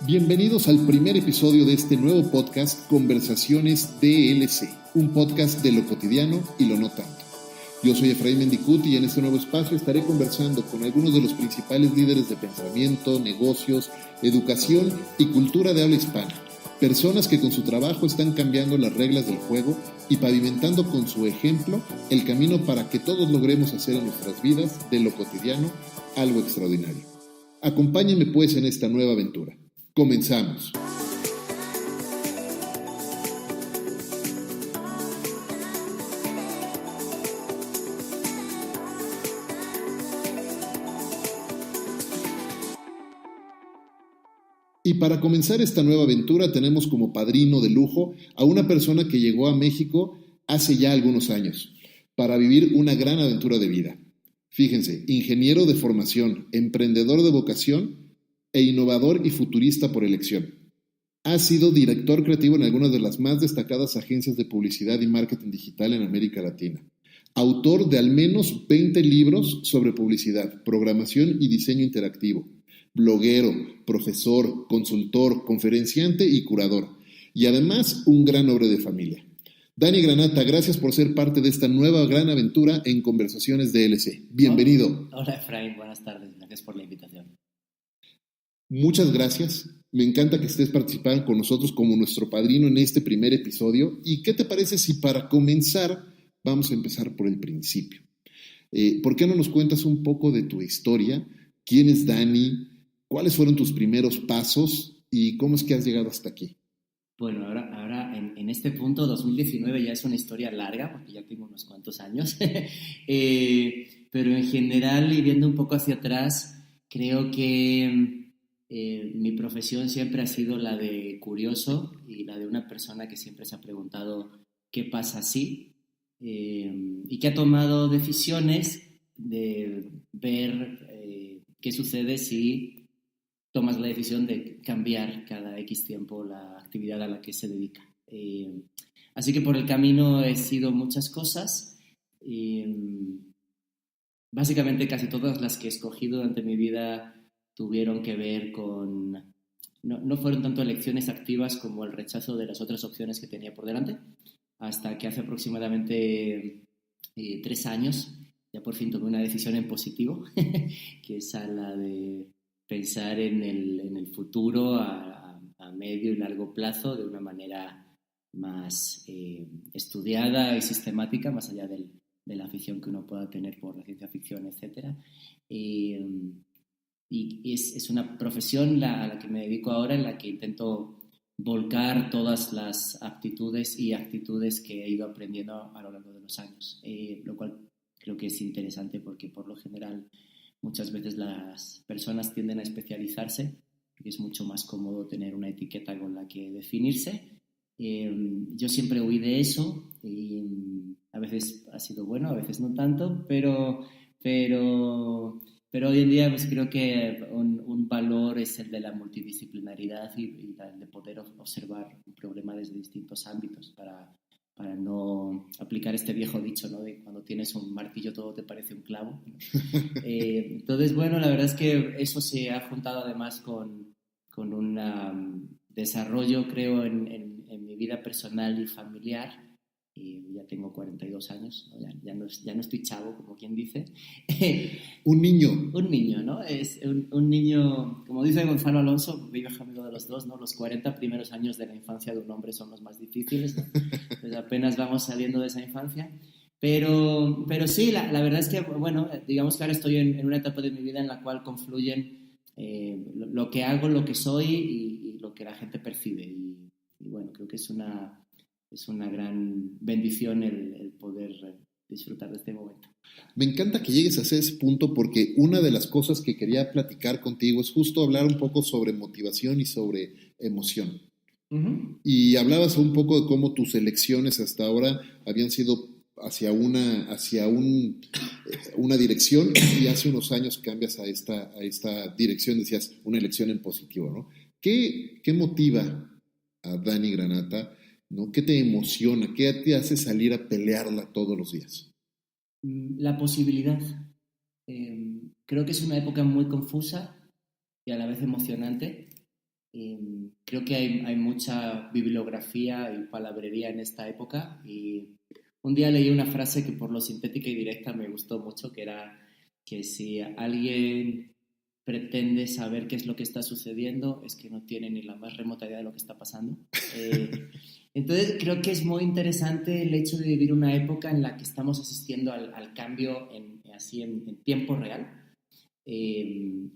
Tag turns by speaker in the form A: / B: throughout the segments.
A: Bienvenidos al primer episodio de este nuevo podcast Conversaciones DLC, un podcast de lo cotidiano y lo no tanto. Yo soy Efraín Mendicuti y en este nuevo espacio estaré conversando con algunos de los principales líderes de pensamiento, negocios, educación y cultura de habla hispana. Personas que con su trabajo están cambiando las reglas del juego y pavimentando con su ejemplo el camino para que todos logremos hacer en nuestras vidas de lo cotidiano algo extraordinario. Acompáñenme pues en esta nueva aventura. Comenzamos. Y para comenzar esta nueva aventura tenemos como padrino de lujo a una persona que llegó a México hace ya algunos años para vivir una gran aventura de vida. Fíjense, ingeniero de formación, emprendedor de vocación e innovador y futurista por elección. Ha sido director creativo en algunas de las más destacadas agencias de publicidad y marketing digital en América Latina. Autor de al menos 20 libros sobre publicidad, programación y diseño interactivo. Bloguero, profesor, consultor, conferenciante y curador. Y además un gran hombre de familia. Dani Granata, gracias por ser parte de esta nueva gran aventura en Conversaciones DLC. Bienvenido.
B: Hola Efraín, buenas tardes. Gracias por la invitación.
A: Muchas gracias. Me encanta que estés participando con nosotros como nuestro padrino en este primer episodio. ¿Y qué te parece si para comenzar vamos a empezar por el principio? ¿Por qué no nos cuentas un poco de tu historia? ¿Quién es Dani? ¿Cuáles fueron tus primeros pasos? ¿Y cómo es que has llegado hasta aquí?
B: Bueno, ahora en este punto, 2019 ya es una historia larga, porque ya tengo unos cuantos años. Pero en general, y viendo un poco hacia atrás, creo que mi profesión siempre ha sido la de curioso y la de una persona que siempre se ha preguntado qué pasa si y que ha tomado decisiones de ver qué sucede si tomas la decisión de cambiar cada X tiempo la actividad a la que se dedica. Así que por el camino he sido muchas cosas. Básicamente casi todas las que he escogido durante mi vida tuvieron que ver con... No fueron tanto elecciones activas como el rechazo de las otras opciones que tenía por delante, hasta que hace aproximadamente 3 años ya por fin tomé una decisión en positivo, que es a la de pensar en el futuro a medio y largo plazo de una manera más estudiada y sistemática, más allá de la afición que uno pueda tener por la ciencia ficción, etc. Y es una profesión a la que me dedico ahora, en la que intento volcar todas las aptitudes y actitudes que he ido aprendiendo a lo largo de los años, lo cual creo que es interesante porque por lo general muchas veces las personas tienden a especializarse y es mucho más cómodo tener una etiqueta con la que definirse. Yo siempre huí de eso y a veces ha sido bueno, a veces no tanto, pero hoy en día pues creo que un valor es el de la multidisciplinaridad y el de poder observar un problema desde distintos ámbitos para no aplicar este viejo dicho, ¿no? De cuando tienes un martillo todo te parece un clavo. Entonces, bueno, la verdad es que eso se ha juntado además con un desarrollo, creo, en mi vida personal y familiar. Ya tengo 42 años, ¿no? Ya no estoy chavo, como quien dice.
A: Un niño.
B: Un niño, ¿no? Es un niño, como dice Gonzalo Alonso, vive amigo de los dos, ¿no? Los 40 primeros años de la infancia de un hombre son los más difíciles, ¿no? Pues apenas vamos saliendo de esa infancia. Pero sí, la verdad es que, bueno, digamos que ahora estoy en una etapa de mi vida en la cual confluyen lo que hago, lo que soy y lo que la gente percibe. Y bueno, creo que es una gran bendición el poder disfrutar de este momento.
A: Me encanta que llegues a ese punto porque una de las cosas que quería platicar contigo es justo hablar un poco sobre motivación y sobre emoción. Uh-huh. Y hablabas un poco de cómo tus elecciones hasta ahora habían sido hacia una dirección y hace unos años cambias a esta dirección, decías, una elección en positivo, ¿no? ¿Qué motiva a Dani Granata? ¿No? ¿Qué te emociona? ¿Qué te hace salir a pelearla todos los días?
B: La posibilidad. Creo que es una época muy confusa y a la vez emocionante, Creo que hay mucha bibliografía y palabrería en esta época y un día leí una frase que por lo sintética y directa me gustó mucho, que era que si alguien pretende saber qué es lo que está sucediendo, es que no tiene ni la más remota idea de lo que está pasando. Entonces creo que es muy interesante el hecho de vivir una época en la que estamos asistiendo al cambio en tiempo real,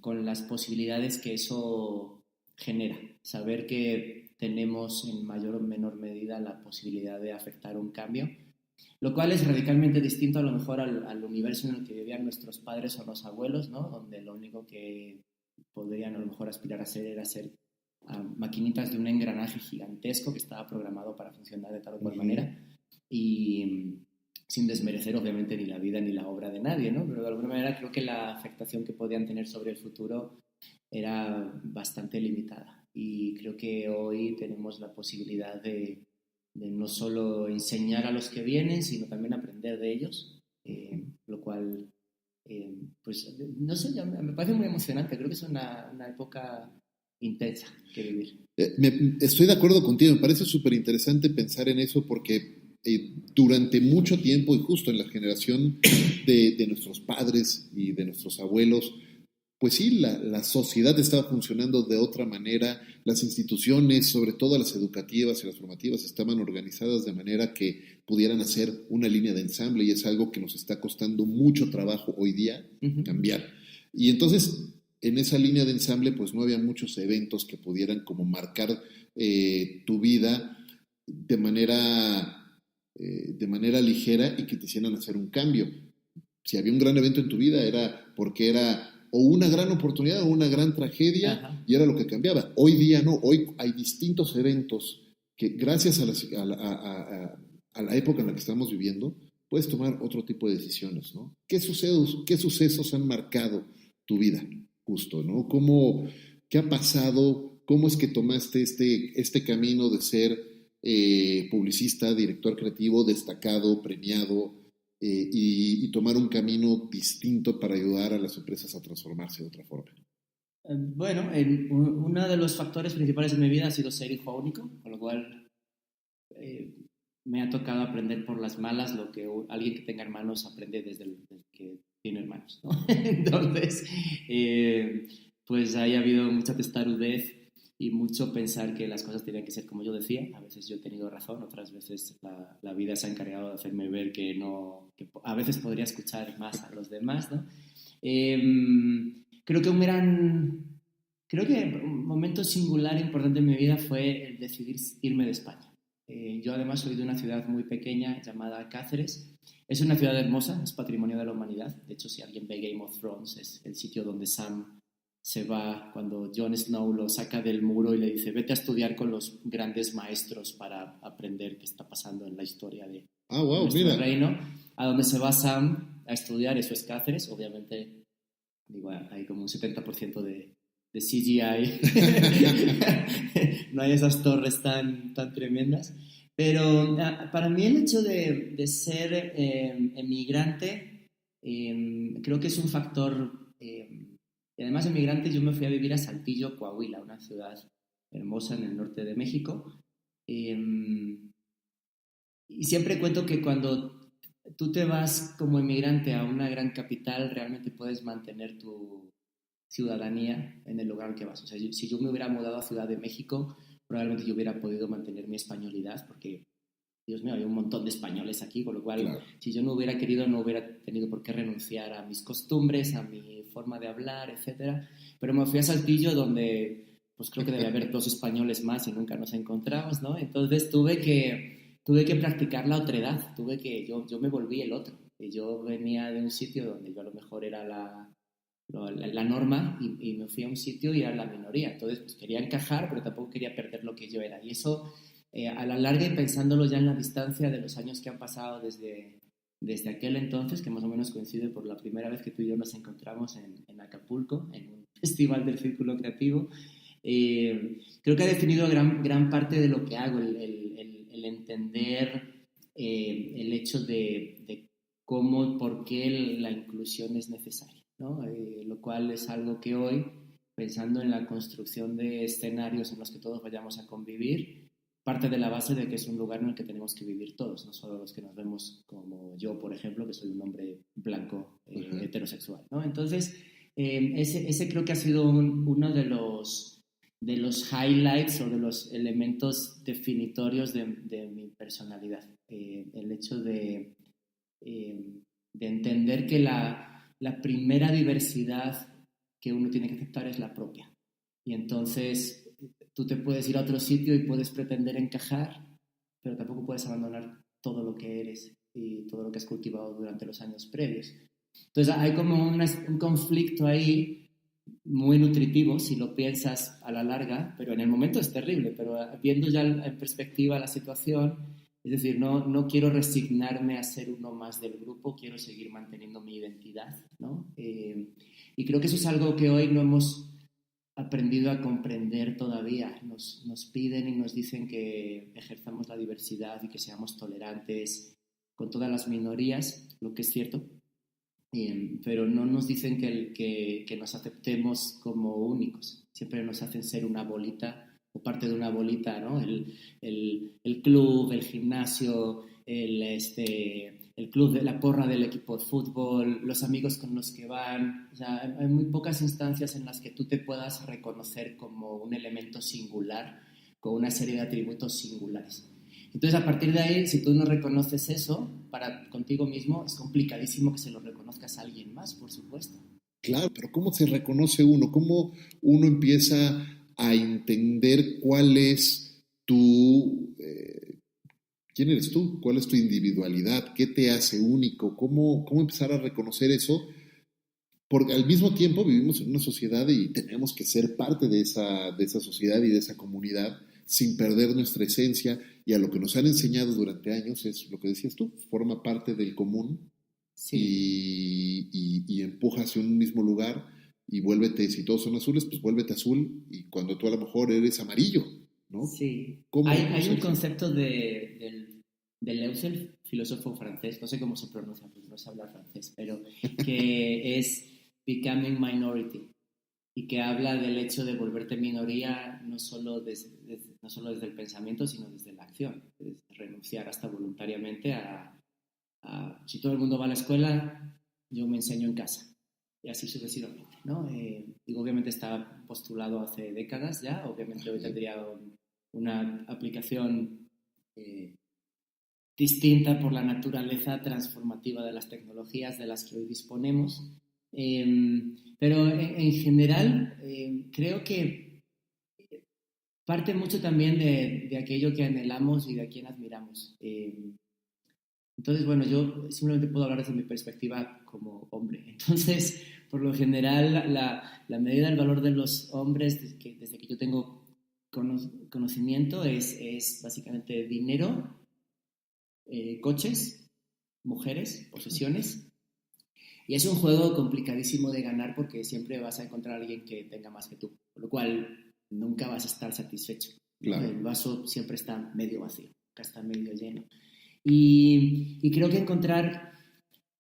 B: con las posibilidades que eso genera. Saber que tenemos en mayor o menor medida la posibilidad de afectar un cambio, lo cual es radicalmente distinto a lo mejor al universo en el que vivían nuestros padres o los abuelos, ¿no? Donde lo único que podrían a lo mejor aspirar a ser era ser maquinitas de un engranaje gigantesco que estaba programado para funcionar de tal o cual manera y sin desmerecer obviamente ni la vida ni la obra de nadie, ¿no? Pero de alguna manera creo que la afectación que podían tener sobre el futuro era bastante limitada y creo que hoy tenemos la posibilidad de no solo enseñar a los que vienen, sino también aprender de ellos, lo cual, pues, no sé, me parece muy emocionante. Creo que es una época intensa que vivir.
A: Estoy de acuerdo contigo, me parece súper interesante pensar en eso porque durante mucho tiempo y justo en la generación de nuestros padres y de nuestros abuelos, pues sí, la sociedad estaba funcionando de otra manera, las instituciones, sobre todo las educativas y las formativas, estaban organizadas de manera que pudieran hacer una línea de ensamble y es algo que nos está costando mucho trabajo hoy día cambiar. Y entonces, en esa línea de ensamble, pues no había muchos eventos que pudieran como marcar tu vida de manera ligera y que te hicieran hacer un cambio. Si había un gran evento en tu vida era porque era o una gran oportunidad o una gran tragedia. Ajá. Y era lo que cambiaba. Hoy día no, hoy hay distintos eventos que gracias a la época en la que estamos viviendo puedes tomar otro tipo de decisiones, ¿no? ¿Qué sucesos han marcado tu vida justo, ¿no? ¿Qué ha pasado? ¿Cómo es que tomaste este camino de ser publicista, director creativo, destacado, premiado, y tomar un camino distinto para ayudar a las empresas a transformarse de otra forma?
B: Bueno, uno de los factores principales de mi vida ha sido ser hijo único, con lo cual me ha tocado aprender por las malas lo que alguien que tenga hermanos aprende desde que tiene hermanos, ¿no? Entonces, pues ahí ha habido mucha testarudez y mucho pensar que las cosas tenían que ser como yo decía. A veces yo he tenido razón, otras veces la vida se ha encargado de hacerme ver que a veces podría escuchar más a los demás, ¿no? Creo que un momento singular importante en mi vida fue el decidir irme de España. Yo además soy de una ciudad muy pequeña llamada Cáceres. Es una ciudad hermosa, es patrimonio de la humanidad. De hecho, si alguien ve Game of Thrones, es el sitio donde Sam se va cuando Jon Snow lo saca del muro y le dice vete a estudiar con los grandes maestros para aprender qué está pasando en la historia de nuestro reino. A donde se va Sam a estudiar, eso es Cáceres. Obviamente, digo, hay como un 70% de CGI. No hay esas torres tan tremendas. Pero para mí el hecho de ser emigrante creo que es un factor... y además emigrante, yo me fui a vivir a Saltillo, Coahuila, una ciudad hermosa en el norte de México. Y siempre cuento que cuando tú te vas como emigrante a una gran capital, realmente puedes mantener tu ciudadanía en el lugar al que vas. O sea, si yo me hubiera mudado a Ciudad de México, probablemente yo hubiera podido mantener mi españolidad, porque, Dios mío, hay un montón de españoles aquí, con lo cual, claro, si yo no hubiera querido, no hubiera tenido por qué renunciar a mis costumbres, a mi forma de hablar, etc. Pero me fui a Saltillo, donde pues creo que debe haber 2 españoles más y nunca nos encontramos, ¿no? Entonces tuve que practicar la otredad, yo me volví el otro. Yo venía de un sitio donde yo a lo mejor era la norma y me fui a un sitio y era la minoría. Entonces pues quería encajar, pero tampoco quería perder lo que yo era. Y eso... a la larga y pensándolo ya en la distancia de los años que han pasado desde aquel entonces, que más o menos coincide por la primera vez que tú y yo nos encontramos en Acapulco, en un festival del Círculo Creativo, creo que ha definido gran parte de lo que hago, el entender el hecho de cómo, por qué la inclusión es necesaria, ¿no? Lo cual es algo que hoy pensando en la construcción de escenarios en los que todos vayamos a convivir, parte de la base de que es un lugar en el que tenemos que vivir todos, no solo los que nos vemos como yo, por ejemplo, que soy un hombre blanco heterosexual, ¿no? Entonces, ese creo que ha sido uno de los highlights o de los elementos definitorios de mi personalidad. El hecho de entender que la primera diversidad que uno tiene que aceptar es la propia. Y entonces tú te puedes ir a otro sitio y puedes pretender encajar, pero tampoco puedes abandonar todo lo que eres y todo lo que has cultivado durante los años previos. Entonces hay como un conflicto ahí muy nutritivo si lo piensas a la larga, pero en el momento es terrible, pero viendo ya en perspectiva la situación, es decir, no quiero resignarme a ser uno más del grupo, quiero seguir manteniendo mi identidad, ¿no? Y creo que eso es algo que hoy no hemos aprendido a comprender todavía. Nos piden y nos dicen que ejerzamos la diversidad y que seamos tolerantes con todas las minorías, lo que es cierto, pero no nos dicen que nos aceptemos como únicos. Siempre nos hacen ser una bolita o parte de una bolita, ¿no? El club, el gimnasio, el club de la porra del equipo de fútbol, los amigos con los que van. O sea, hay muy pocas instancias en las que tú te puedas reconocer como un elemento singular, con una serie de atributos singulares. Entonces, a partir de ahí, si tú no reconoces eso contigo mismo, es complicadísimo que se lo reconozcas a alguien más, por supuesto.
A: Claro, pero ¿cómo se reconoce uno? ¿Cómo uno empieza a entender cuál es quién eres tú? ¿Cuál es tu individualidad? ¿Qué te hace único? ¿Cómo empezar a reconocer eso? Porque al mismo tiempo vivimos en una sociedad y tenemos que ser parte de esa sociedad y de esa comunidad sin perder nuestra esencia, y a lo que nos han enseñado durante años es lo que decías tú, forma parte del común. Sí. Y empuja hacia un mismo lugar y vuélvete, si todos son azules, pues vuélvete azul, y cuando tú a lo mejor eres amarillo, ¿no?
B: Sí. Hay un concepto de Deleuze, filósofo francés, no sé cómo se pronuncia porque no sé hablar francés, pero que es Becoming Minority, y que habla del hecho de volverte minoría no solo desde el pensamiento, sino desde la acción, es renunciar hasta voluntariamente si todo el mundo va a la escuela, yo me enseño en casa, y así sucesivamente, ¿no? Digo, obviamente está postulado hace décadas ya, obviamente hoy tendría una aplicación distinta por la naturaleza transformativa de las tecnologías de las que hoy disponemos, pero en general creo que parte mucho también de aquello que anhelamos y de a quien admiramos. Entonces, bueno, yo simplemente puedo hablar desde mi perspectiva como hombre. Entonces, por lo general, la medida del valor de los hombres desde que yo tengo conocimiento es básicamente dinero, coches, mujeres, posesiones. Y es un juego complicadísimo de ganar porque siempre vas a encontrar a alguien que tenga más que tú, por lo cual nunca vas a estar satisfecho. Claro. El vaso siempre está medio vacío, nunca está medio lleno. Y creo que encontrar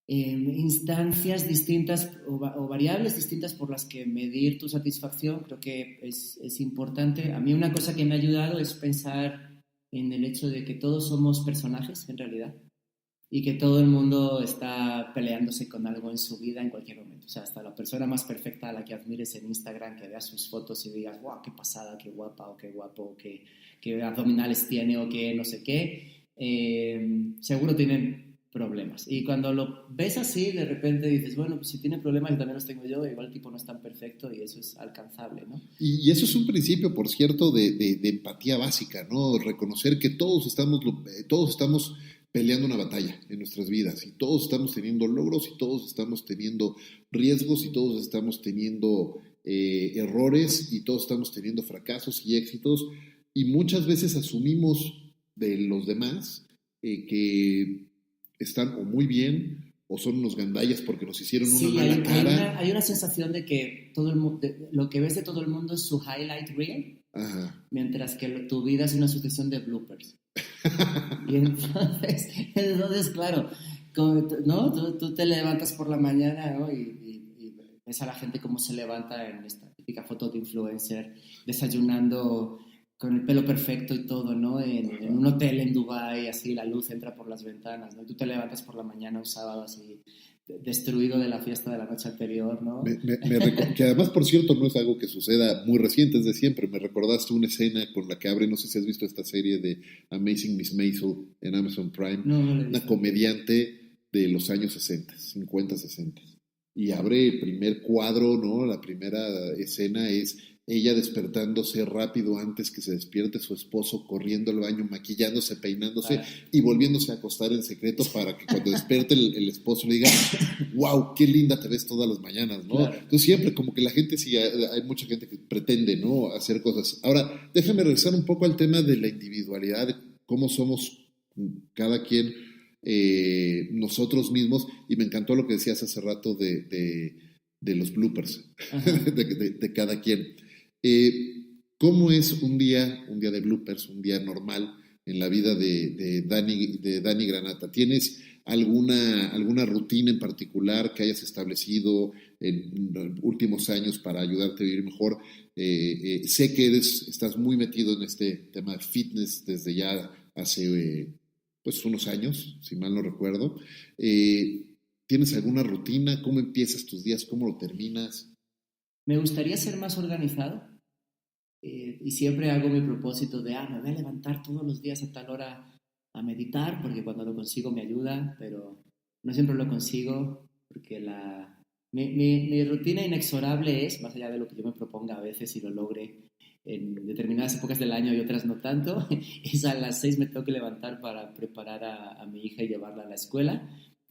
B: instancias distintas o variables distintas por las que medir tu satisfacción creo que es importante. A mí una cosa que me ha ayudado es pensar en el hecho de que todos somos personajes en realidad, y que todo el mundo está peleándose con algo en su vida en cualquier momento. O sea, hasta la persona más perfecta a la que admires en Instagram, que veas sus fotos y digas, wow, qué pasada, qué guapa, o qué guapo, qué abdominales tiene, o qué no sé qué, seguro tienen problemas. Y cuando lo ves así, de repente dices, bueno, pues si tiene problemas y también los tengo yo, igual el tipo no es tan perfecto y eso es alcanzable, ¿no?
A: Y eso es un principio, por cierto, de empatía básica, ¿no? Reconocer que todos estamos peleando una batalla en nuestras vidas, y todos estamos teniendo logros, y todos estamos teniendo riesgos, y todos estamos teniendo errores, y todos estamos teniendo fracasos y éxitos, y muchas veces asumimos de los demás que están o muy bien o son unos gandallas porque nos hicieron una mala cara.
B: Hay una sensación de que todo el mundo, lo que ves de todo el mundo es su highlight reel. Ajá. Mientras que tu vida es una sucesión de bloopers. Y entonces claro, ¿no? Tú te levantas por la mañana, ¿no? y ves a la gente cómo se levanta en esta típica foto de influencer, desayunando con el pelo perfecto y todo, ¿no? En un hotel en Dubái, así la luz entra por las ventanas, ¿no? Y tú te levantas por la mañana un sábado así, destruido de la fiesta de la noche anterior, ¿no?
A: Que además, por cierto, no es algo que suceda muy reciente, es de siempre. Me recordaste una escena con la que abre, no sé si has visto esta serie de Amazing Miss Maisel en Amazon Prime,
B: no
A: una comediante de los años 60, 50, 60. Y abre el primer cuadro, ¿no? La primera escena es ella despertándose rápido antes que se despierte su esposo, corriendo al baño, maquillándose, peinándose y volviéndose a acostar en secreto para que cuando despierte el esposo le diga, wow, qué linda te ves todas las mañanas, ¿no?
B: Claro.
A: Entonces siempre como que la gente, sí, hay mucha gente que pretende, ¿no? Hacer cosas. Ahora, déjame regresar un poco al tema de la individualidad, de cómo somos cada quien nosotros mismos, y me encantó lo que decías hace rato de los bloopers de cada quien. ¿Cómo es un día de bloopers, un día normal en la vida de Dani Granata? ¿Tienes alguna rutina en particular que hayas establecido en los últimos años para ayudarte a vivir mejor? Sé que estás muy metido en este tema de fitness desde ya hace pues unos años, si mal no recuerdo. ¿Tienes alguna rutina? ¿Cómo empiezas tus días? ¿Cómo lo terminas?
B: Me gustaría ser más organizado y siempre hago mi propósito de, me voy a levantar todos los días a tal hora a meditar, porque cuando lo consigo me ayuda, pero no siempre lo consigo, porque mi rutina inexorable es, más allá de lo que yo me proponga a veces y lo logre en determinadas épocas del año y otras no tanto, es a las 6 me tengo que levantar para preparar a mi hija y llevarla a la escuela.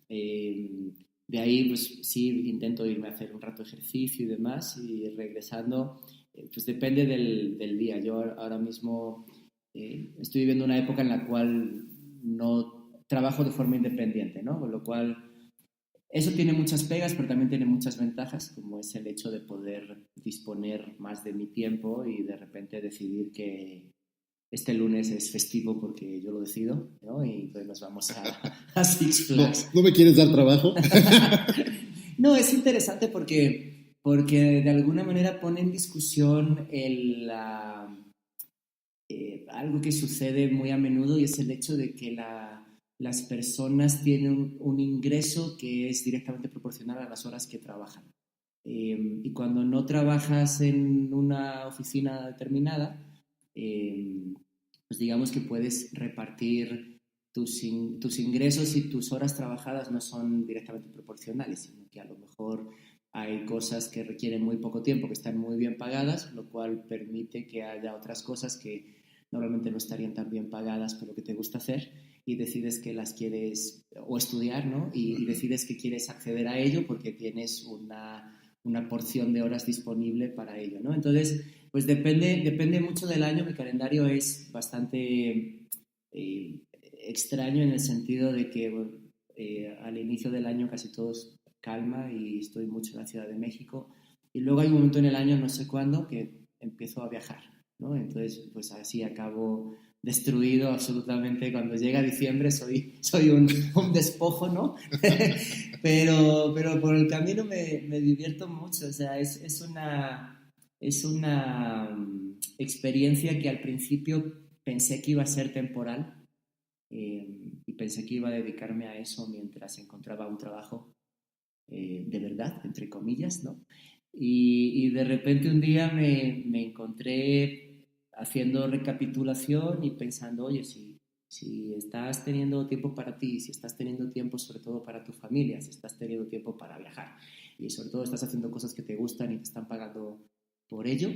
B: De ahí, pues sí, intento irme a hacer un rato de ejercicio y demás, y regresando, pues depende del día. Yo ahora mismo estoy viviendo una época en la cual no trabajo de forma independiente, ¿no? Con lo cual, eso tiene muchas pegas, pero también tiene muchas ventajas, como es el hecho de poder disponer más de mi tiempo y de repente decidir este lunes es festivo porque yo lo decido, ¿no? Y entonces nos vamos a Six Flags.
A: ¿No me quieres dar trabajo?
B: No, es interesante porque de alguna manera pone en discusión algo que sucede muy a menudo, y es el hecho de que las personas tienen un ingreso que es directamente proporcional a las horas que trabajan. Y cuando no trabajas en una oficina determinada, pues digamos que puedes repartir tus ingresos, y tus horas trabajadas no son directamente proporcionales, sino que a lo mejor hay cosas que requieren muy poco tiempo, que están muy bien pagadas, lo cual permite que haya otras cosas que normalmente no estarían tan bien pagadas, pero que te gusta hacer, y decides que las quieres o estudiar, ¿no? Y decides que quieres acceder a ello porque tienes una porción de horas disponible para ello, ¿no? Entonces, pues depende mucho del año. Mi calendario es bastante extraño, en el sentido de que al inicio del año casi todo es calma y estoy mucho en la Ciudad de México, y luego hay un momento en el año, no sé cuándo, que empiezo a viajar, ¿no? Entonces, pues así acabo destruido absolutamente. Cuando llega diciembre soy un despojo, ¿no? pero por el camino me divierto mucho. O sea, es una experiencia que al principio pensé que iba a ser temporal, y pensé que iba a dedicarme a eso mientras encontraba un trabajo de verdad, entre comillas, ¿no? Y de repente un día me encontré haciendo recapitulación y pensando, oye, si estás teniendo tiempo para ti, si estás teniendo tiempo sobre todo para tu familia, si estás teniendo tiempo para viajar, y sobre todo estás haciendo cosas que te gustan y te están pagando por ello,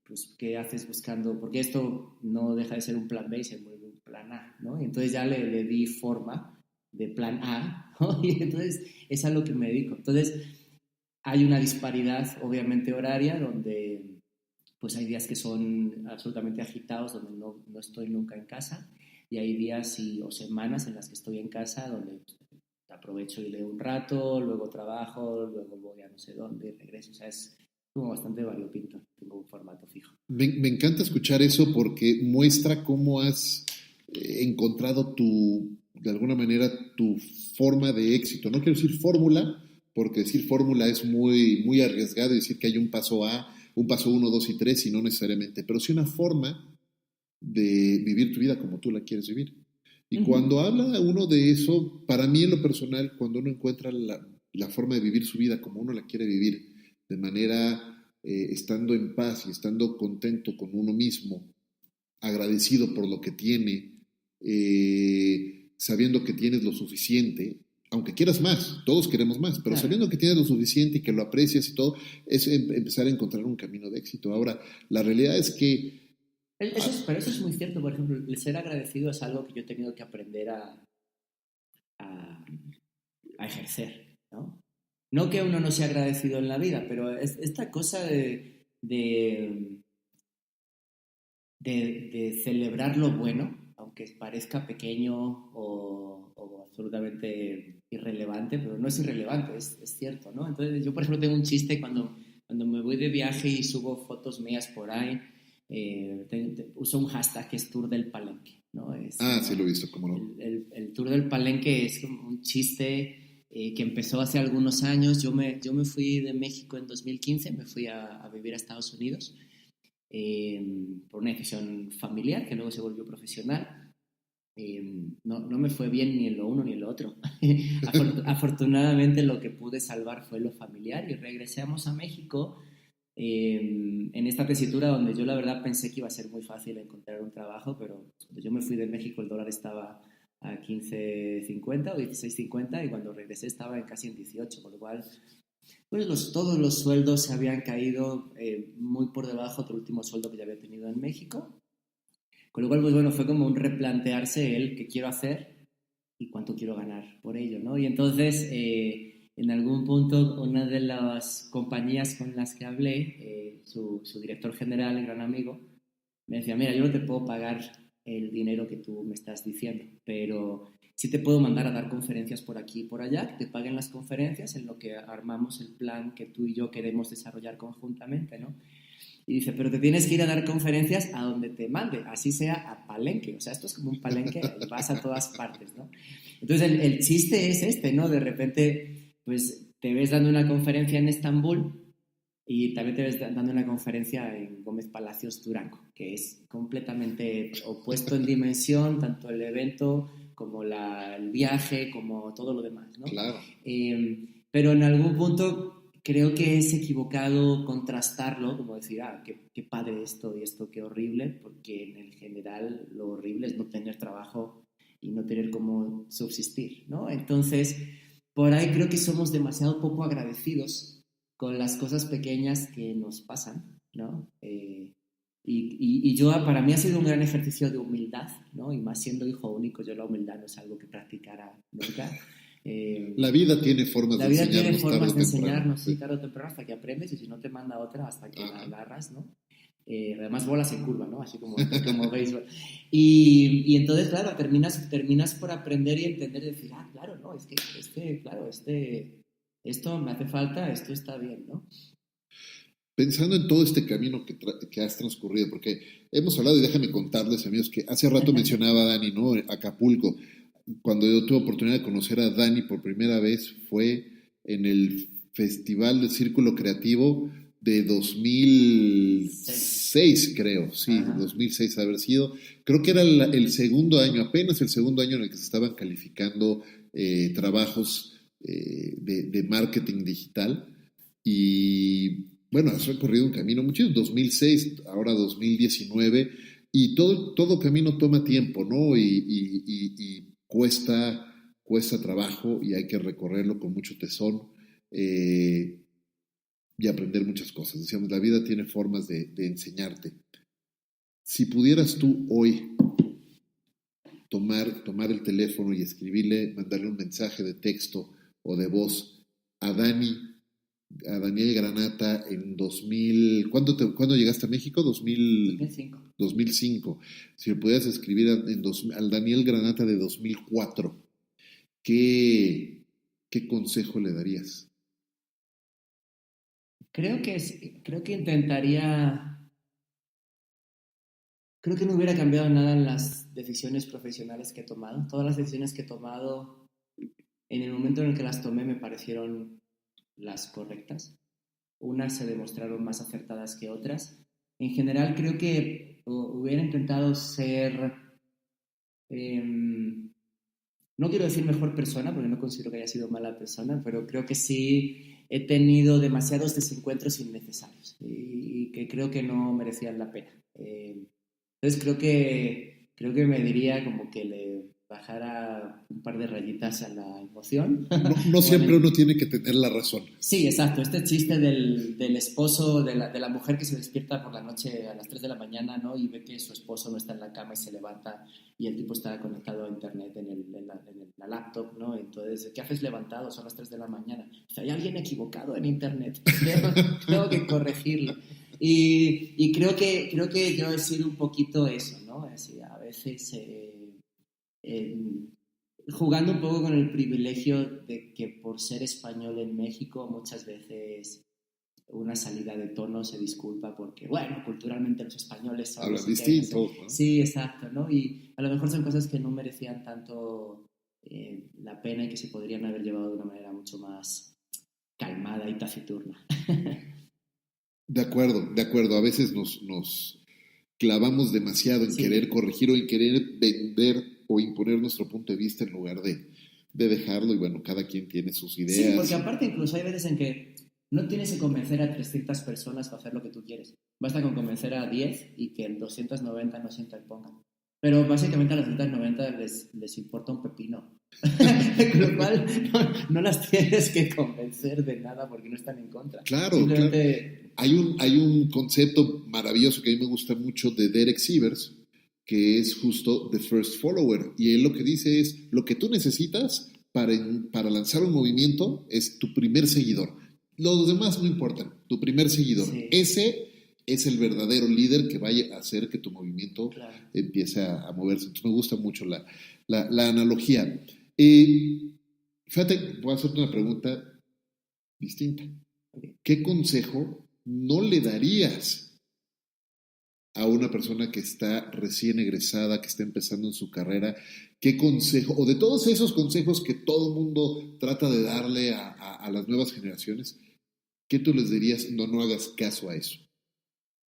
B: pues ¿qué haces buscando? Porque esto no deja de ser un plan B y se vuelve un plan A, ¿no? Y entonces ya le di forma de plan A, ¿no? Y entonces es a lo que me dedico. Entonces hay una disparidad obviamente horaria, donde pues hay días que son absolutamente agitados, donde no estoy nunca en casa, y hay días o semanas en las que estoy en casa, donde aprovecho y leo un rato, luego trabajo, luego voy a no sé dónde y regreso. O sea, es como bastante variopinto, tengo un formato fijo.
A: Me encanta escuchar eso porque muestra cómo has encontrado de alguna manera, tu forma de éxito. No quiero decir fórmula, porque decir fórmula es muy, muy arriesgado, y decir que hay un paso A, un paso 1, 2 y 3, y no necesariamente, pero sí una forma de vivir tu vida como tú la quieres vivir. Y cuando habla uno de eso, para mí en lo personal, cuando uno encuentra la forma de vivir su vida como uno la quiere vivir, de manera estando en paz y estando contento con uno mismo, agradecido por lo que tiene, sabiendo que tienes lo suficiente, aunque quieras más, todos queremos más, pero sabiendo que tienes lo suficiente y que lo aprecias y todo, es empezar a encontrar un camino de éxito. Ahora, la realidad es que
B: pero eso es muy cierto. Por ejemplo, el ser agradecido es algo que yo he tenido que aprender a, a ejercer, ¿no? No que uno no sea agradecido en la vida, pero esta cosa de celebrar lo bueno, aunque parezca pequeño o absolutamente irrelevante, pero no es irrelevante, es cierto, ¿no? Entonces yo, por ejemplo, tengo un chiste cuando me voy de viaje y subo fotos mías por ahí, uso un hashtag que es Tour del Palenque, ¿no?
A: Sí lo he visto, cómo no.
B: El Tour del Palenque es como un chiste que empezó hace algunos años. Yo me fui de México en 2015, me fui a vivir a Estados Unidos por una decisión familiar que luego se volvió profesional. No me fue bien ni en lo uno ni en lo otro. Afortunadamente lo que pude salvar fue lo familiar y regresamos a México en esta tesitura donde yo la verdad pensé que iba a ser muy fácil encontrar un trabajo, pero cuando yo me fui de México el dólar estaba a 15.50 o 16.50 y cuando regresé estaba en casi en 18, por lo cual pues todos los sueldos se habían caído muy por debajo del último sueldo que ya había tenido en México. Con lo cual, pues bueno, fue como un replantearse el qué quiero hacer y cuánto quiero ganar por ello, ¿no? Y entonces, en algún punto, una de las compañías con las que hablé, su director general, el gran amigo, me decía, mira, yo no te puedo pagar el dinero que tú me estás diciendo, pero sí te puedo mandar a dar conferencias por aquí y por allá, que te paguen las conferencias en lo que armamos el plan que tú y yo queremos desarrollar conjuntamente, ¿no? Y dice, pero te tienes que ir a dar conferencias a donde te mande, así sea a Palenque. O sea, esto es como un Palenque y vas a todas partes, ¿no? Entonces, el chiste es este, ¿no? De repente, pues te ves dando una conferencia en Estambul y también te ves dando una conferencia en Gómez Palacios, Durango, que es completamente opuesto en dimensión, tanto el evento como el viaje, como todo lo demás, ¿no?
A: Claro.
B: Pero en algún punto creo que es equivocado contrastarlo, como decir, qué padre esto y esto qué horrible, porque en el general lo horrible es no tener trabajo y no tener cómo subsistir, ¿no? Entonces, por ahí creo que somos demasiado poco agradecidos con las cosas pequeñas que nos pasan, ¿no? Y yo, para mí ha sido un gran ejercicio de humildad, ¿no? Y más siendo hijo único, yo la humildad no es algo que practicara nunca.
A: La vida tiene formas de enseñarnos.
B: La vida tiene formas de enseñarnos, sí, tarde o temprano, hasta que aprendes y si no te manda otra, hasta que la agarras, ¿no? Además bolas en curva, ¿no? Así como béisbol. Y entonces, claro, terminas por aprender y entender y decir, claro, no, es que esto me hace falta, esto está bien, ¿no?
A: Pensando en todo este camino que has transcurrido, porque hemos hablado, y déjame contarles, amigos, que hace rato mencionaba a Dani, ¿no? Acapulco. Cuando yo tuve oportunidad de conocer a Dani por primera vez fue en el Festival del Círculo Creativo de 2006, creo, sí,
B: Ajá.
A: 2006 haber sido. Creo que era el segundo año, apenas el segundo año en el que se estaban calificando trabajos de marketing digital. Y bueno, has recorrido un camino mucho, 2006, ahora 2019, y todo camino toma tiempo, ¿no? Y cuesta trabajo y hay que recorrerlo con mucho tesón y aprender muchas cosas. Decíamos, la vida tiene formas de enseñarte. Si pudieras tú hoy tomar el teléfono y escribirle, mandarle un mensaje de texto o de voz a Daniel Granata en 2000, ¿cuándo llegaste a México?
B: 2005.
A: 2005. Si le pudieras escribir al Daniel Granata de 2004, ¿qué consejo le darías?
B: Creo que no hubiera cambiado nada en las decisiones profesionales que he tomado. Todas las decisiones que he tomado, en el momento en el que las tomé, me parecieron las correctas. unas se demostraron más acertadas que otras. En general creo que hubiera intentado ser, no quiero decir mejor persona, porque no considero que haya sido mala persona, pero creo que sí he tenido demasiados desencuentros innecesarios y que creo que no merecían la pena. Entonces creo que me diría como que le bajara un par de rayitas a la emoción.
A: No siempre uno tiene que tener la razón.
B: Sí, exacto. Este chiste del esposo, de la mujer que se despierta por la noche a las 3 de la mañana, ¿no? Y ve que su esposo no está en la cama y se levanta y el tipo está conectado a internet en la laptop, ¿no? Entonces, ¿qué haces levantado? Son las 3 de la mañana. O sea, hay alguien equivocado en internet. Tengo que corregirlo. Y creo que yo he sido un poquito eso, ¿no? Así, a veces jugando un poco con el privilegio de que por ser español en México muchas veces una salida de tono se disculpa porque, bueno, culturalmente los españoles son...
A: Hablan distinto, ¿no?
B: Sí, exacto, ¿no? Y a lo mejor son cosas que no merecían tanto la pena y que se podrían haber llevado de una manera mucho más calmada y taciturna.
A: De acuerdo. A veces nos clavamos demasiado en querer corregir o en querer vender o imponer nuestro punto de vista en lugar de dejarlo. Y bueno, cada quien tiene sus ideas.
B: Sí, porque aparte incluso hay veces en que no tienes que convencer a 300 personas para hacer lo que tú quieres. Basta con convencer a 10 y que el 290 no se interpongan. Pero básicamente a los 290 les importa un pepino. Con lo cual no las tienes que convencer de nada porque no están en contra.
A: Claro,
B: simplemente...
A: claro. Hay un concepto maravilloso que a mí me gusta mucho de Derek Sivers, que es justo The First Follower. Y él lo que dice es, lo que tú necesitas para lanzar un movimiento es tu primer seguidor. Los demás no importan, tu primer seguidor. Sí. Ese es el verdadero líder que vaya a hacer que tu movimiento empiece a moverse. Entonces me gusta mucho la analogía. Fíjate, voy a hacerte una pregunta distinta. ¿Qué consejo no le darías a una persona que está recién egresada, que está empezando en su carrera? ¿Qué consejo, o de todos esos consejos que todo el mundo trata de darle a las nuevas generaciones, qué tú les dirías? No hagas caso a eso.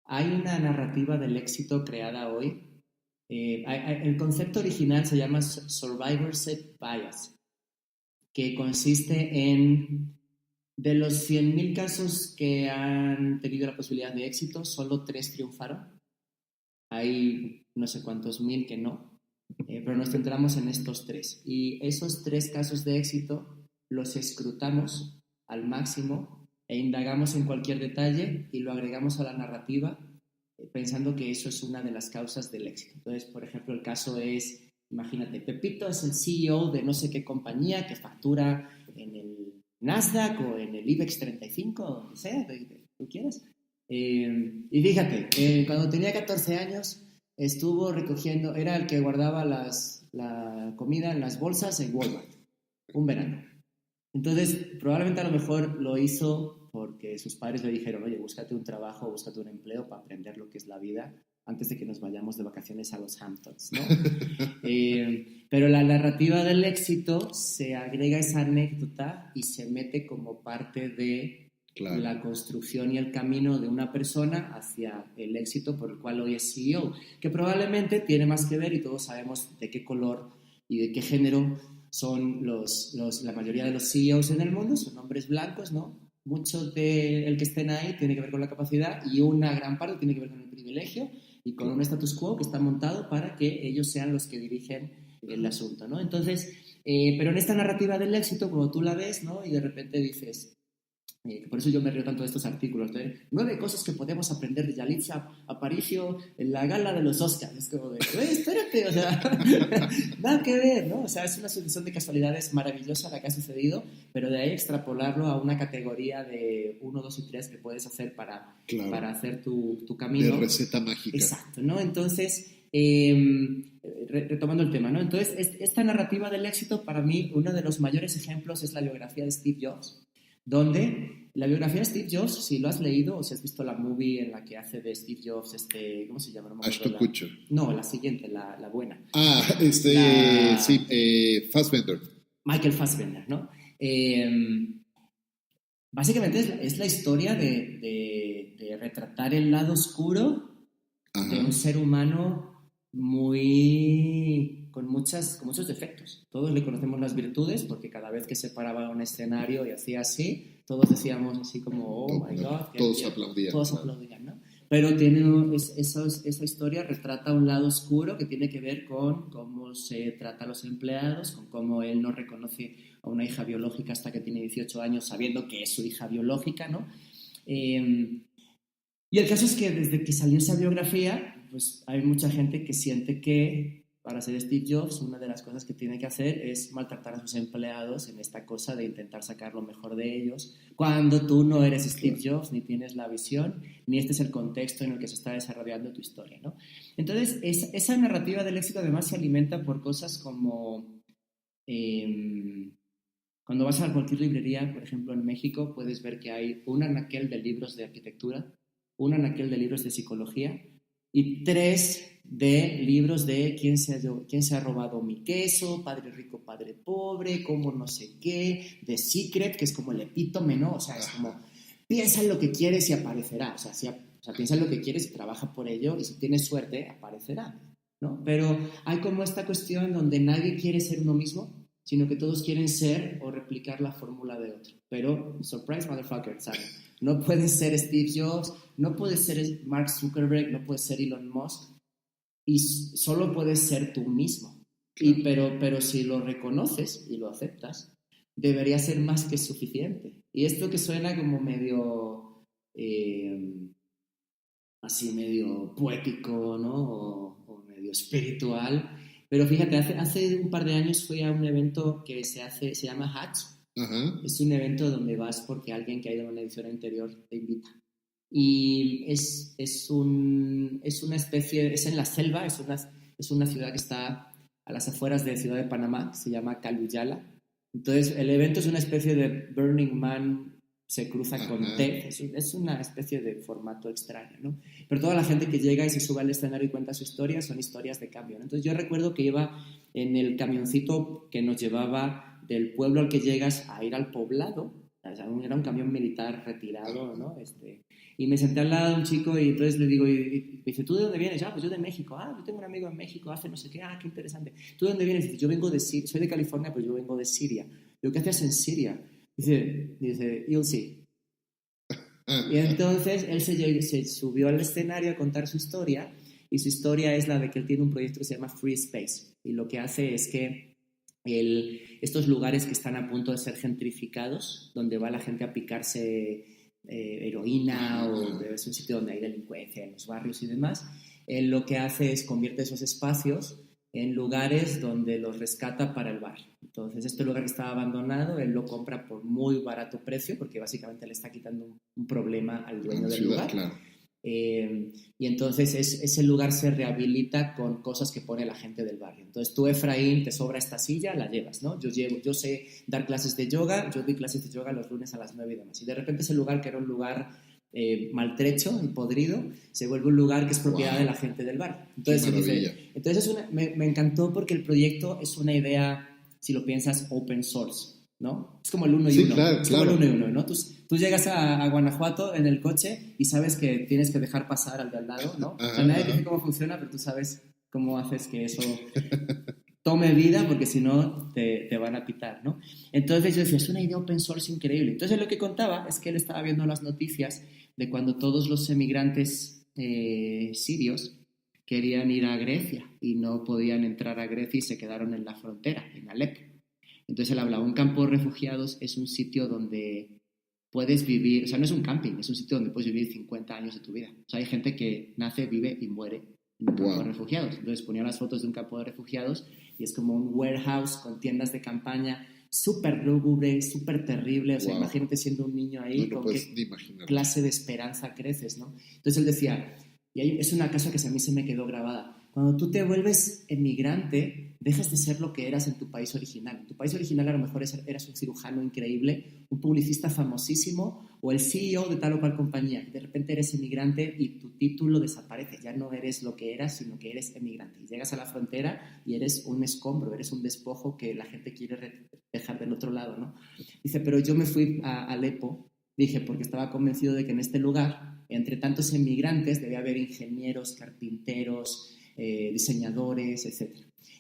B: Hay una narrativa del éxito creada hoy. El concepto original se llama Survivorship Bias, que consiste en, de los 100.000 casos que han tenido la posibilidad de éxito, solo 3 triunfaron. Hay no sé cuántos mil que no, pero nos centramos en estos 3. Y esos 3 casos de éxito los escrutamos al máximo e indagamos en cualquier detalle y lo agregamos a la narrativa pensando que eso es una de las causas del éxito. Entonces, por ejemplo, el caso es, imagínate, Pepito es el CEO de no sé qué compañía que factura en el Nasdaq o en el IBEX 35, o donde sea, tú quieras. Y fíjate, cuando tenía 14 años estuvo recogiendo, era el que guardaba la comida en las bolsas en Walmart, un verano. Entonces, probablemente a lo mejor lo hizo porque sus padres le dijeron, oye, búscate un trabajo, búscate un empleo para aprender lo que es la vida antes de que nos vayamos de vacaciones a los Hamptons, ¿no? Pero la narrativa del éxito se agrega esa anécdota y se mete como parte de la construcción y el camino de una persona hacia el éxito por el cual hoy es CEO, que probablemente tiene más que ver, y todos sabemos de qué color y de qué género son la mayoría de los CEOs en el mundo, son hombres blancos, ¿no? Mucho del que estén ahí tiene que ver con la capacidad y una gran parte tiene que ver con el privilegio y con un status quo que está montado para que ellos sean los que dirigen el asunto, ¿no? Entonces, pero en esta narrativa del éxito, como tú la ves, ¿no? Y de repente dices, por eso yo me río tanto de estos artículos, de 9 cosas que podemos aprender de Yalitza Aparicio en la gala de los Oscars. Es como de, espérate, o sea, nada que ver, ¿no? O sea, es una sucesión de casualidades maravillosa la que ha sucedido, pero de ahí extrapolarlo a una categoría de 1, 2 y 3 que puedes hacer para hacer tu camino.
A: De receta mágica.
B: Exacto, ¿no? Entonces, retomando el tema, ¿no? Entonces, esta narrativa del éxito, para mí, uno de los mayores ejemplos es la biografía de Steve Jobs, donde la biografía de Steve Jobs, si lo has leído o si has visto la movie en la que hace de Steve Jobs, ¿cómo se llama?
A: Ashton Kutcher.
B: No, la siguiente, la buena.
A: Sí, Fassbender.
B: Michael Fassbender, ¿no? básicamente es la historia de retratar el lado oscuro de un ser humano con muchos defectos. Todos le conocemos las virtudes porque cada vez que se paraba a un escenario y hacía así, todos decíamos así como, oh my God.
A: Todos aplaudían.
B: Todos aplaudían, ¿no? Pero esa historia retrata un lado oscuro que tiene que ver con cómo se trata a los empleados, con cómo él no reconoce a una hija biológica hasta que tiene 18 años sabiendo que es su hija biológica, ¿no? Y el caso es que desde que salió esa biografía, pues hay mucha gente que siente que para ser Steve Jobs una de las cosas que tiene que hacer es maltratar a sus empleados en esta cosa de intentar sacar lo mejor de ellos, cuando tú no eres Steve Jobs, ni tienes la visión, ni este es el contexto en el que se está desarrollando tu historia, ¿no? Entonces, esa narrativa del éxito además se alimenta por cosas como... cuando vas a cualquier librería, por ejemplo en México, puedes ver que hay un anaquel de libros de arquitectura, un anaquel de libros de psicología y 3 de libros de quién se ha robado mi queso, padre rico, padre pobre, cómo no sé qué, The Secret, que es como el epítome, ¿no? O sea, es como, piensa en lo que quieres y aparecerá. O sea, piensa en lo que quieres y trabaja por ello y si tienes suerte, aparecerá, ¿no? Pero hay como esta cuestión donde nadie quiere ser uno mismo, sino que todos quieren ser o replicar la fórmula de otro. Pero, surprise, motherfucker, ¿sabes? No puedes ser Steve Jobs, no puedes ser Mark Zuckerberg, no puedes ser Elon Musk, y solo puedes ser tú mismo. Claro. Pero si lo reconoces y lo aceptas, debería ser más que suficiente. Y esto que suena como medio, así medio poético, ¿no? O medio espiritual. Pero fíjate, hace un par de años fui a un evento que se llama Hatch.
A: Ajá.
B: Es un evento donde vas porque alguien que ha ido a una edición anterior te invita. Y es una especie, es en la selva, es una ciudad que está a las afueras de Ciudad de Panamá, que se llama Caluyala. Entonces, el evento es una especie de Burning Man, se cruza con té, es una especie de formato extraño, ¿no? Pero toda la gente que llega y se sube al escenario y cuenta su historia son historias de cambio, ¿no? Entonces, yo recuerdo que iba en el camioncito que nos llevaba del pueblo al que llegas a ir al poblado, o sea, era un camión militar retirado, ¿no? Y me senté al lado de un chico y entonces le digo, y me dice, ¿tú de dónde vienes? Ah, pues yo de México. Ah, yo tengo un amigo en México, hace no sé qué. Ah, qué interesante. ¿Tú de dónde vienes? Dice, yo vengo de Siria, soy de California, pero yo vengo de Siria. Digo, ¿qué haces en Siria? Dice, you'll see. Y entonces él se subió al escenario a contar su historia, y su historia es la de que él tiene un proyecto que se llama Free Space, y lo que hace es que estos lugares que están a punto de ser gentrificados, donde va la gente a picarse heroína, o es un sitio donde hay delincuencia en los barrios y demás, él lo que hace es convierte esos espacios en lugares donde los rescata para el barrio. Entonces, este lugar que estaba abandonado, él lo compra por muy barato precio, porque básicamente le está quitando un problema al dueño del lugar. Claro. Y entonces ese lugar se rehabilita con cosas que pone la gente del barrio. Entonces tú, Efraín, te sobra esta silla, la llevas, ¿no? Yo sé dar clases de yoga, yo doy clases de yoga los lunes a las 9 y demás. Y de repente ese lugar, que era un lugar maltrecho y podrido, se vuelve un lugar que es propiedad de la gente del barrio. Entonces me encantó porque el proyecto es una idea, si lo piensas, open source, ¿no? Es como el 1 y 1. Claro, como el 1 y 1, ¿no? Tú llegas a Guanajuato en el coche y sabes que tienes que dejar pasar al de al lado, ¿no? O sea, nadie te dice cómo funciona, pero tú sabes cómo haces que eso tome vida, porque si no te van a pitar, ¿no? Entonces yo decía, es una idea open source increíble. Entonces lo que contaba es que él estaba viendo las noticias de cuando todos los emigrantes sirios querían ir a Grecia y no podían entrar a Grecia y se quedaron en la frontera, en Alepo. Entonces él hablaba, un campo de refugiados es un sitio donde puedes vivir, o sea, no es un camping, es un sitio donde puedes vivir 50 años de tu vida. O sea, hay gente que nace, vive y muere en un campo de refugiados. Entonces ponía las fotos de un campo de refugiados y es como un warehouse con tiendas de campaña súper lúgubre, súper terrible. O sea, imagínate siendo un niño ahí,
A: no
B: con qué clase de esperanza creces, ¿no? Entonces él decía, y ahí es una cosa que a mí se me quedó grabada, cuando tú te vuelves emigrante, dejas de ser lo que eras en tu país original. En tu país original a lo mejor eras un cirujano increíble, un publicista famosísimo o el CEO de tal o cual compañía. De repente eres emigrante y tu título desaparece. Ya no eres lo que eras, sino que eres emigrante. Y llegas a la frontera y eres un escombro, eres un despojo que la gente quiere dejar del otro lado, ¿no? Dice, pero yo me fui a Alepo Dije, porque estaba convencido de que en este lugar, entre tantos emigrantes, debía haber ingenieros, carpinteros, diseñadores, etc.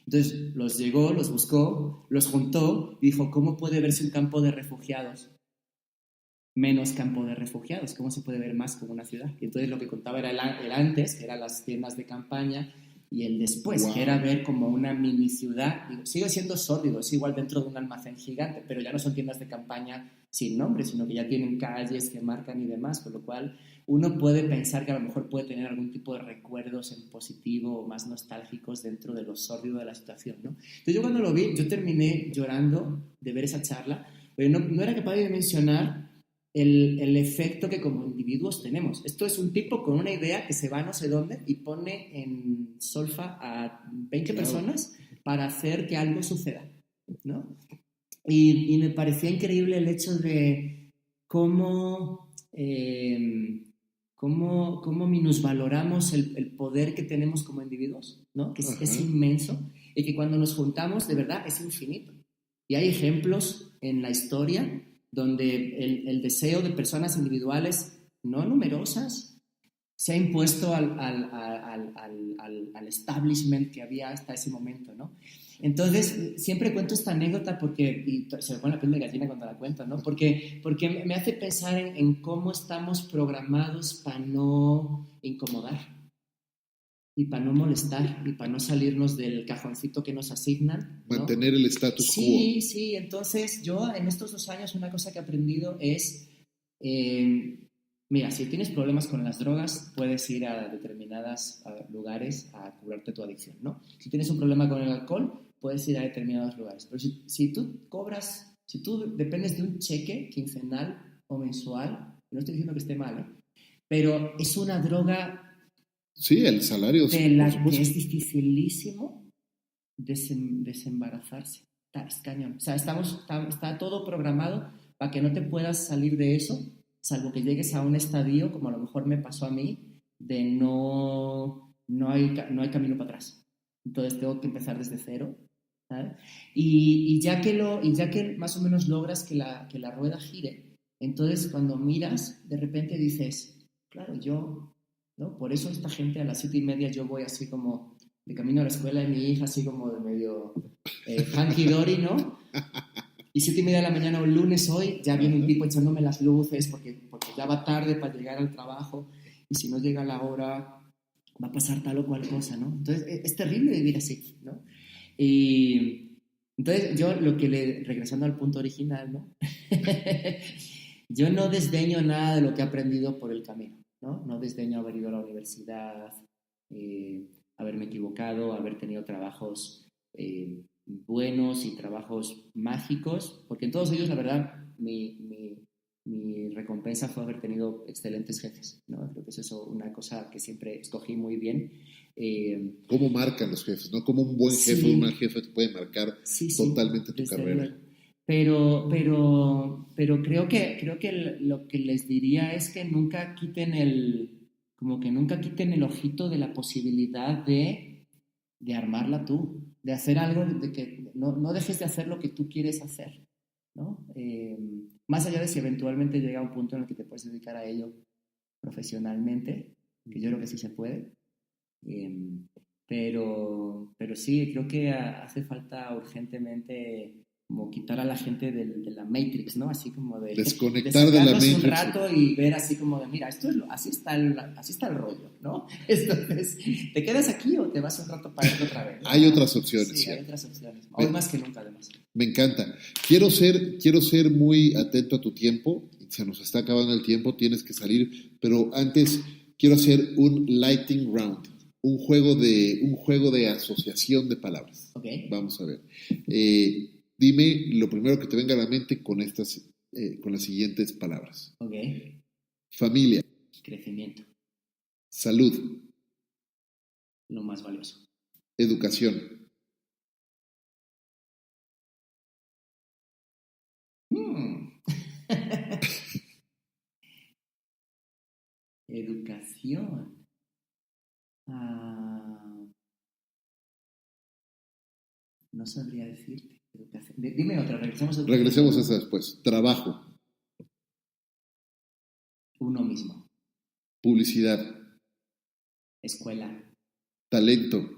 B: Entonces los llegó, los buscó, los juntó y dijo, ¿cómo puede verse un campo de refugiados menos campo de refugiados? ¿Cómo se puede ver más como una ciudad? Y entonces lo que contaba era el antes, que eran las tiendas de campaña, y el después,
A: Wow.
B: que era ver como una mini ciudad. Digo, sigue siendo sórdido, es igual dentro de un almacén gigante, pero ya no son tiendas de campaña sin nombre, sino que ya tienen calles que marcan y demás, con lo cual uno puede pensar que a lo mejor puede tener algún tipo de recuerdos en positivo o más nostálgicos dentro de lo sórdido de la situación, ¿no? Entonces yo cuando lo vi, yo terminé llorando de ver esa charla, pero no era capaz de mencionar el efecto que como individuos tenemos. Esto es un tipo con una idea que se va a no sé dónde y pone en solfa a 20 personas para hacer que algo suceda, ¿no? Y me parecía increíble el hecho de cómo, cómo minusvaloramos el poder que tenemos como individuos, ¿no? Que es inmenso y que cuando nos juntamos de verdad es infinito. Y hay ejemplos en la historia donde el deseo de personas individuales no numerosas se ha impuesto al establishment que había hasta ese momento, ¿no? Entonces, siempre cuento esta anécdota porque, y se me pone la piel de gallina cuando la cuento, ¿no? Porque me hace pensar en cómo estamos programados para no incomodar y para no molestar y para no salirnos del cajoncito que nos asignan, ¿no?
A: Mantener el status quo.
B: Sí, sí. Entonces, yo en estos 2 años una cosa que he aprendido es, mira, si tienes problemas con las drogas, puedes ir a determinados lugares a curarte tu adicción, ¿no? Si tienes un problema con el alcohol, puedes ir a determinados lugares. Pero si tú cobras, si tú dependes de un cheque quincenal o mensual, no estoy diciendo que esté mal, ¿eh? Pero es una droga
A: Sí, el salario.
B: de la que es dificilísimo desembarazarse. Es cañón. O sea, está todo programado para que no te puedas salir de eso, salvo que llegues a un estadio, como a lo mejor me pasó a mí, de no hay camino para atrás. Entonces tengo que empezar desde cero, ¿sabes? Y ya que más o menos logras que la rueda gire, entonces cuando miras, de repente dices, claro, ¿no? Por eso esta gente a las 7:30 yo voy así como de camino a la escuela y mi hija así como de medio hunky-dory, ¿no? Y 7:30 de la mañana un lunes hoy, ya viene un tipo echándome las luces porque ya va tarde para llegar al trabajo y si no llega a la hora va a pasar tal o cual cosa, ¿no? Entonces es terrible vivir así, ¿no? Y entonces yo regresando al punto original, ¿no? Yo no desdeño nada de lo que he aprendido por el camino, ¿no? No desdeño haber ido a la universidad, haberme equivocado, haber tenido trabajos buenos y trabajos mágicos, porque en todos ellos, la verdad, mi recompensa fue haber tenido excelentes jefes, ¿no? Creo que eso es una cosa que siempre escogí muy bien.
A: ¿Cómo marcan los jefes, no? Como un buen jefe o una jefa te puede marcar totalmente tu carrera.
B: Pero creo que lo que les diría es que nunca quiten el ojito de la posibilidad de armarla tú, de hacer algo, de que no dejes de hacer lo que tú quieres hacer, ¿no? Más allá de si eventualmente llega un punto en el que te puedes dedicar a ello profesionalmente, que yo creo que sí se puede, pero sí, creo que hace falta urgentemente como quitar a la gente de la Matrix, ¿no? Así como de
A: desconectar de la Matrix
B: un rato y ver así como de, mira, así está el rollo, ¿no? Entonces, ¿te quedas aquí o te vas un rato para ir otra vez, ¿no?
A: Hay otras opciones.
B: Sí, hay otras opciones. Hoy más que nunca, además.
A: Me encanta. Quiero ser muy atento a tu tiempo. Se nos está acabando el tiempo, tienes que salir. Pero antes quiero hacer un lightning round, un juego de asociación de palabras.
B: Okay.
A: Vamos a ver. Dime lo primero que te venga a la mente con las siguientes palabras.
B: Okay.
A: Familia.
B: Crecimiento.
A: Salud.
B: Lo más valioso.
A: Educación.
B: Educación. No sabría decirte. Educación. Dime otra, regresemos
A: a esa después. Trabajo.
B: Uno mismo.
A: Publicidad.
B: Escuela.
A: Talento.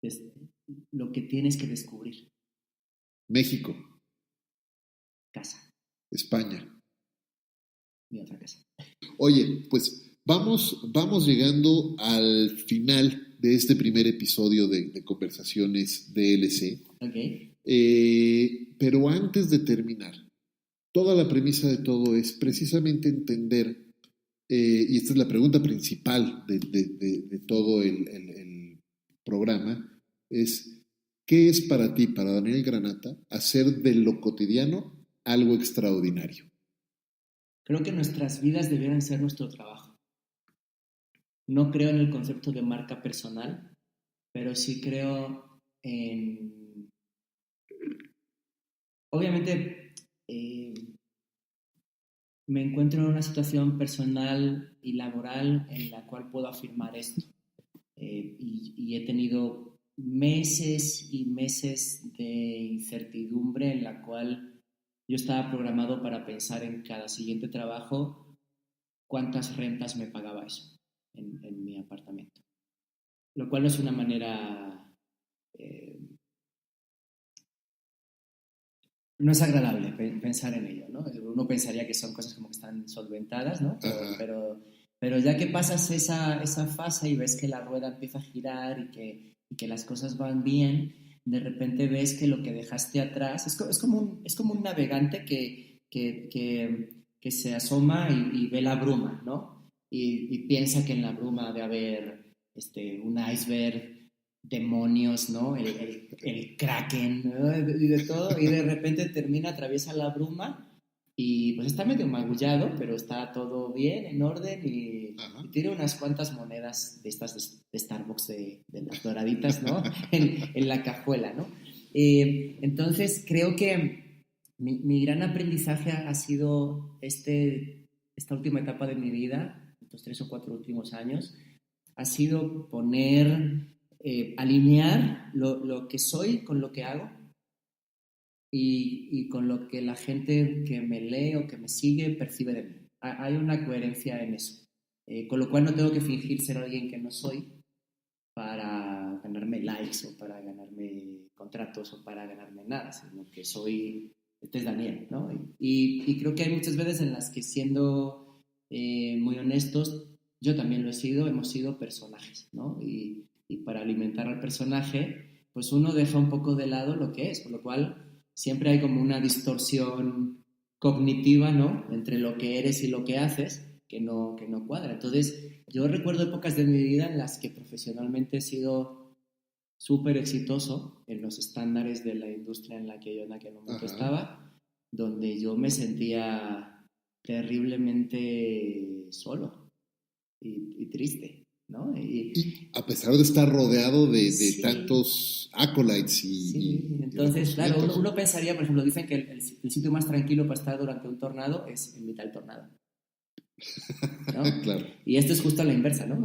B: Es lo que tienes que descubrir.
A: México.
B: Casa.
A: España.
B: Mi otra casa.
A: Oye, pues vamos llegando al final de este primer episodio de Conversaciones DLC.
B: Ok.
A: Pero antes de terminar, toda la premisa de todo es precisamente entender, y esta es la pregunta principal de todo el programa, es ¿qué es para ti, para Daniel Granata, hacer de lo cotidiano algo extraordinario?
B: Creo que nuestras vidas debieran ser nuestro trabajo. No creo en el concepto de marca personal, pero sí creo en... Obviamente, me encuentro en una situación personal y laboral en la cual puedo afirmar esto. Y he tenido meses y meses de incertidumbre en la cual yo estaba programado para pensar en cada siguiente trabajo cuántas rentas me pagaba eso en mi apartamento. Lo cual no es una manera... no es agradable pensar en ello, ¿no? Uno pensaría que son cosas como que están solventadas, ¿no? Pero ya que pasas esa fase y ves que la rueda empieza a girar y que las cosas van bien, de repente ves que lo que dejaste atrás es como un navegante que se asoma y ve la bruma, ¿no? Y piensa que en la bruma debe haber un iceberg, demonios, ¿no? El kraken, ¿no? Y de todo, y de repente atraviesa la bruma y pues está medio magullado, pero está todo bien, en orden y tiene unas cuantas monedas de estas de Starbucks de las doraditas, ¿no? en la cajuela, ¿no? Entonces creo que mi gran aprendizaje ha sido esta última etapa de mi vida, estos 3 o 4 últimos años, ha sido alinear lo que soy con lo que hago y con lo que la gente que me lee o que me sigue percibe de mí. Hay una coherencia en eso. Con lo cual no tengo que fingir ser alguien que no soy para ganarme likes o para ganarme contratos o para ganarme nada, sino que soy, este es Daniel, ¿no? Y creo que hay muchas veces en las que siendo muy honestos, yo también lo he sido, hemos sido personajes, ¿no? Y para alimentar al personaje, pues uno deja un poco de lado lo que es, por lo cual siempre hay como una distorsión cognitiva, ¿no? Entre lo que eres y lo que haces, que no cuadra. Entonces, yo recuerdo épocas de mi vida en las que profesionalmente he sido súper exitoso en los estándares de la industria en la que yo en aquel momento estaba, donde yo me sentía terriblemente solo y triste, ¿no?
A: Y a pesar de estar rodeado de
B: sí,
A: tantos acolytes
B: sí, entonces, claro, uno pensaría, por ejemplo, dicen que el sitio más tranquilo para estar durante un tornado es en mitad del tornado, ¿no?
A: Claro.
B: Y esto es justo a la inversa, ¿no?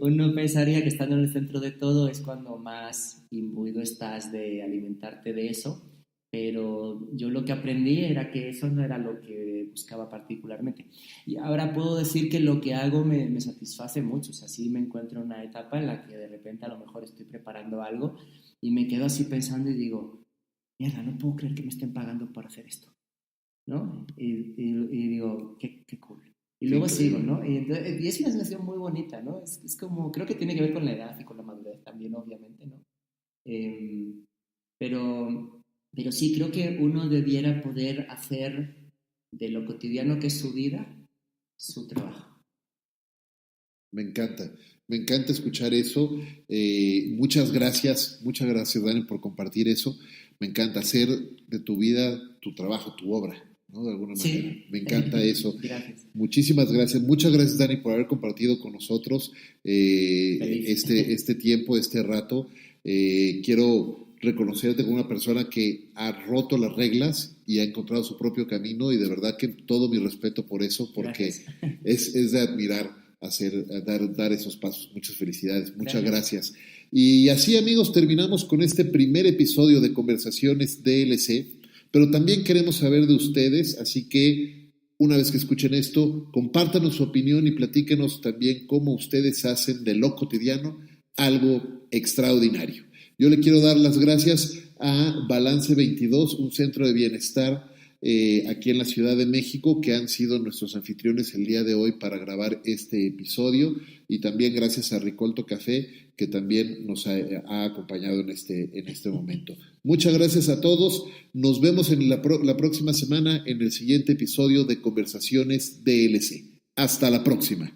B: Uno pensaría que estando en el centro de todo es cuando más imbuido estás de alimentarte de eso, pero yo lo que aprendí era que eso no era lo que buscaba particularmente. Y ahora puedo decir que lo que hago me satisface mucho. O sea, sí me encuentro en una etapa en la que de repente a lo mejor estoy preparando algo y me quedo así pensando y digo, mierda, no puedo creer que me estén pagando por hacer esto, ¿no? Y digo, qué cool. Y luego sigo, ¿no? Y es una sensación muy bonita, ¿no? Es como, creo que tiene que ver con la edad y con la madurez también, obviamente, ¿no? Pero sí, creo que uno debiera poder hacer de lo cotidiano que es su vida, su trabajo.
A: Me encanta escuchar eso. Muchas gracias, Dani, por compartir eso. Me encanta hacer de tu vida tu trabajo, tu obra, ¿no? De alguna manera.
B: Sí.
A: Me encanta eso.
B: Gracias.
A: Muchísimas gracias. Muchas gracias, Dani, por haber compartido con nosotros este tiempo, este rato. Quiero reconocerte como una persona que ha roto las reglas y ha encontrado su propio camino, y de verdad que todo mi respeto por eso, porque es de admirar dar esos pasos. Muchas felicidades, muchas gracias. Y así, amigos, terminamos con este primer episodio de Conversaciones DLC, pero también queremos saber de ustedes, así que una vez que escuchen esto, compártanos su opinión y platíquenos también cómo ustedes hacen de lo cotidiano algo extraordinario. Yo le quiero dar las gracias a Balance 22, un centro de bienestar aquí en la Ciudad de México, que han sido nuestros anfitriones el día de hoy para grabar este episodio, y también gracias a Ricolto Café, que también nos ha acompañado en este momento. Muchas gracias a todos. Nos vemos en la próxima semana en el siguiente episodio de Conversaciones DLC. Hasta la próxima.